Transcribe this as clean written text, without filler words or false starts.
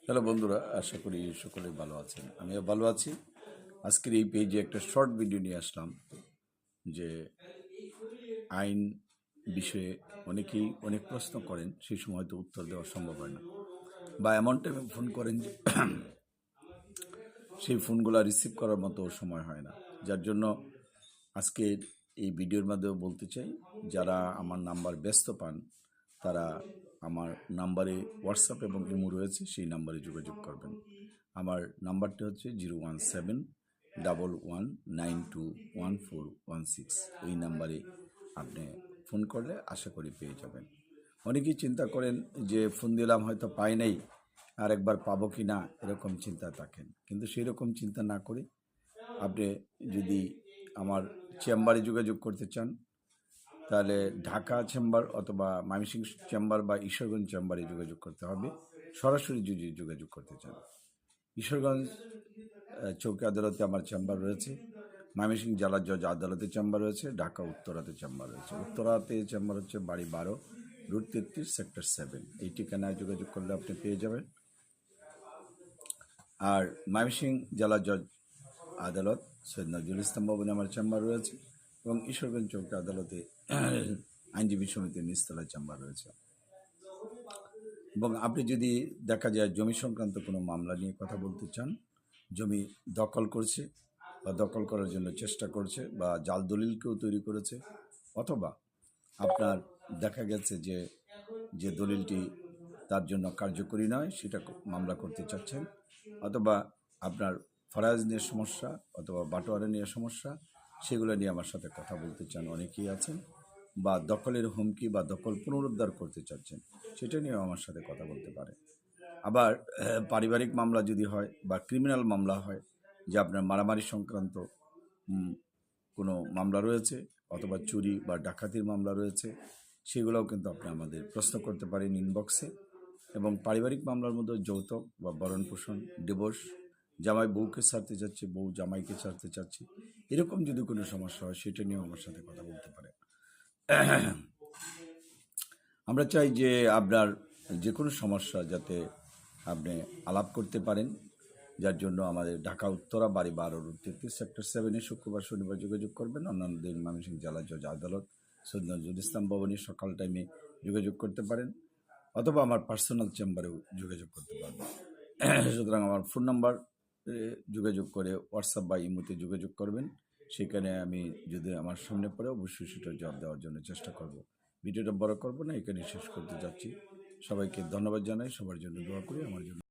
Hello বন্ধুরা, আশা করি সকলে ভালো আছেন। আমিও ভালো আছি। আজকের এই পেজে একটা শর্ট ভিডিও নিয়ে আসলাম যে আইন বিষয়ে অনেকেই অনেক প্রশ্ন করেন, সেই সময় হয়তো উত্তর দেওয়া সম্ভব হয় না, বা এমন টাইমে ফোন করেন যে সেই ফোনগুলো রিসিভ করার মতো সময় হয় না। যার জন্য আজকের এই ভিডিওর মাধ্যমে বলতে চাই, যারা আমার নাম্বার ব্যস্ত পান তারা আমার নাম্বারে হোয়াটসঅ্যাপ এবং ইমো রয়েছে, সেই নাম্বারে যোগাযোগ করবেন। আমার নাম্বারটি হচ্ছে 01711921416। এই নাম্বারে আপনি ফোন করলে আশা করি পেয়ে যাবেন। অনেকেই চিন্তা করেন যে ফোন দিলাম হয়তো পাই নাই, আর একবার পাবো কি না, এরকম চিন্তা থাকেন। কিন্তু সেই রকম চিন্তা না করে আপনি যদি আমার চেম্বারে যোগাযোগ করতে চান, তাহলে ঢাকা চেম্বার অথবা ময়মনসিংহ চেম্বার বা ঈশ্বরগঞ্জ চেম্বারে যোগাযোগ করতে হবে। সরাসরি যদি যোগাযোগ করতে চান, ঈশ্বরগঞ্জ চৌকি আদালতে আমার চেম্বার রয়েছে, ময়মনসিংহ জেলা জজ আদালতে চেম্বার রয়েছে, ঢাকা উত্তরাতে চেম্বার রয়েছে। উত্তরাতে চেম্বার হচ্ছে বাড়ি 12, রুট 33, সেক্টর 7। এই ঠিকানায় যোগাযোগ করলে আপনি পেয়ে যাবেন। আর ময়মনসিংহ জেলা জজ আদালত সৈয়দ নজরুল ইসলাম ভবনে আমার চেম্বার রয়েছে, এবং ঈশ্বরগঞ্জ চৌকি আদালতে আইনজীবী সমিতির নিচতলায় চেম্বার রয়েছে। এবং আপনি যদি দেখা যায় জমি সংক্রান্ত কোনো মামলা নিয়ে কথা বলতে চান, জমি দখল করছে বা দখল করার জন্য চেষ্টা করছে, বা জাল দলিলকেও তৈরি করেছে, অথবা আপনার দেখা গেছে যে যে দলিলটি তার জন্য কার্যকরী নয়, সেটা মামলা করতে চাচ্ছেন, অথবা আপনার ফরাজ নিয়ে সমস্যা অথবা বাটোয়ারা নিয়ে সমস্যা, সেগুলো নিয়ে আমার সাথে কথা বলতে চান অনেকেই আছেন, বা দখলের হুমকি বা দখল পুনরুদ্ধার করতে চাচ্ছেন, সেটা নিয়েও আমার সাথে কথা বলতে পারে। আবার পারিবারিক মামলা যদি হয় বা ক্রিমিনাল মামলা হয়, যে আপনার মারামারি সংক্রান্ত কোনো মামলা রয়েছে, অথবা চুরি বা ডাকাতির মামলা রয়েছে, সেগুলোও কিন্তু আপনি আমাদের প্রশ্ন করতে পারেন ইনবক্সে। এবং পারিবারিক মামলার মধ্যে যৌতুক বা ভরণ পোষণ, ডিভোর্স, জামাই বউকে ছাড়তে চাচ্ছে, বউ জামাইকে ছাড়তে চাচ্ছে, এরকম যদি কোনো সমস্যা হয়, সেটা নিয়েও আমার সাথে কথা বলতে পারে। আমরা চাই যে আপনার যে কোনো সমস্যা যাতে আপনি আলাপ করতে পারেন, যার জন্য আমাদের ঢাকা উত্তরা বাড়ি 12, রুট 33, সেক্টর 7-এ শুক্রবার শনিবার যোগাযোগ করবেন। অন্যান্য দিন ময়মনসিংহ জেলা জজ আদালত সৈয়দ নজরুল ইসলাম ভবনে সকাল টাইমে যোগাযোগ করতে পারেন, অথবা আমার পার্সোনাল চেম্বারেও যোগাযোগ করতে পারবেন। সুতরাং আমার ফোন নাম্বার যোগাযোগ করে হোয়াটসঅ্যাপ বা ইমোতে যোগাযোগ করবেন। সেখানে আমি যদি আমার সামনে পড়ে অবশ্যই সেটা জবাব দেওয়ার জন্য চেষ্টা করব। ভিডিওটা বড় করব না, এখানে শেষ করতে যাচ্ছি। সবাইকে ধন্যবাদ জানাই, সবার জন্য দোয়া করি, আমার জন্য।